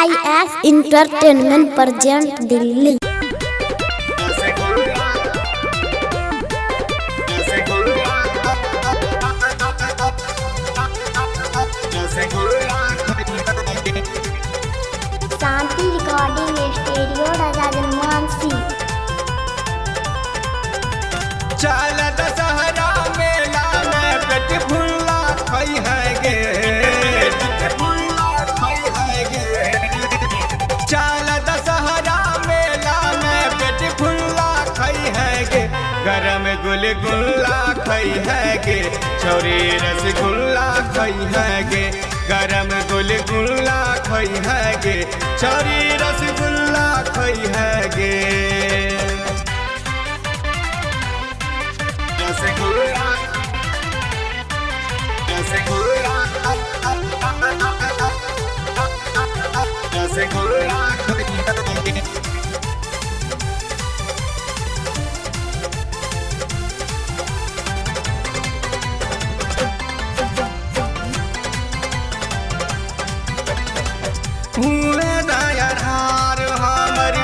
SIS entertainment present Delhi. Shanti recording studio Raja Janmansi. चल दशहरा मेला में पेट फुल्ला खाई है गे, चल दशहरा मेला में पेट फुल्ला खाई है गे, गरम गुलगुल्ला खाई है गे, छोरी रसगुल्ला खाई है गे, गरम गुलगुल्ला खाई है गे, छोरी रसगुल्ला खाई है गे। हमर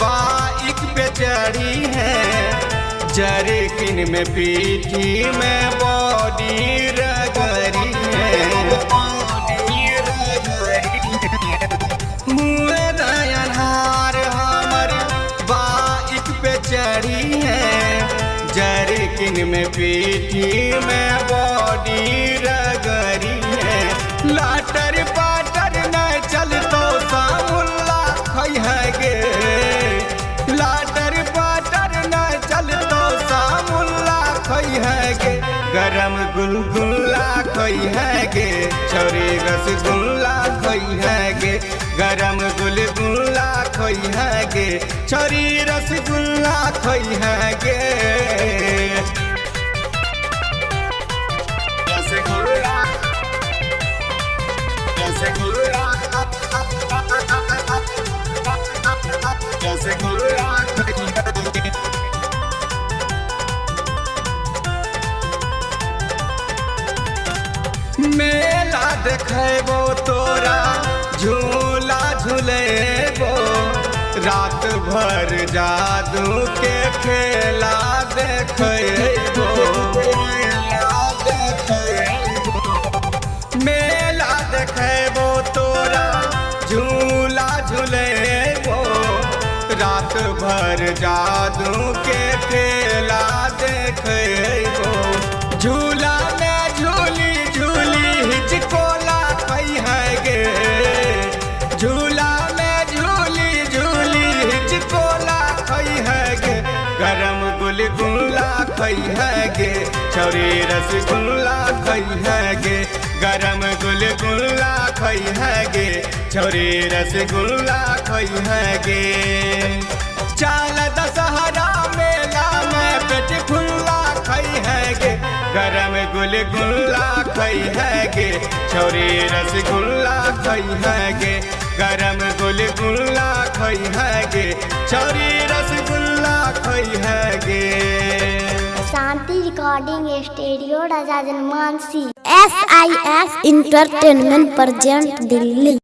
बाइक पे चढ़ी है, जरकिन में पीठी में बॉडी रगड़ी है, हमर बाइक पे चढ़ी है, जरकिन में पीठी में बॉडी रगड़ी है, लाटर पाटर न चल तो सामुल्ला खाई है गे, लाटर पाटर न चल तो सामुल्ला खाई है गे, गरम गुलगुल्ला खाई है गे, छोरी रसगुल्ला खाई है गे, गरम गुलगुल्ला खाई है गे, छोरी रसगुल्ला खाई है गे। मेला देखेबो तोरा झूला झूलेबो, रात भर जादू के खेला देखेबो, मेला देखेबो तोरा झूला झूलेबो, रात भर जादू के खेला देखेबो, झूला में झूली झूली हिचकोला खाई है गे, झूला में झूली झूली हिचकोला खाई है गे, गरम गुलगुल्ला खाई है गे, छोरी रसगुल्ला खाई है गे, गरम गुलगुल्ला खाई है गे, छोरी रसगुल्ला खाई है गे। चल दशहरा मेला में पेट फुल्ला खाई है गे, गरम गुलगुल्ला खाई है गे, छोरी रसगुल्ला खाई है गे, गरम गुलगुल्ला खाई है गे, छोरी रसगुल्ला खाई है गे। शांति recording studio Raja जनमानसी। SIS entertainment present Delhi.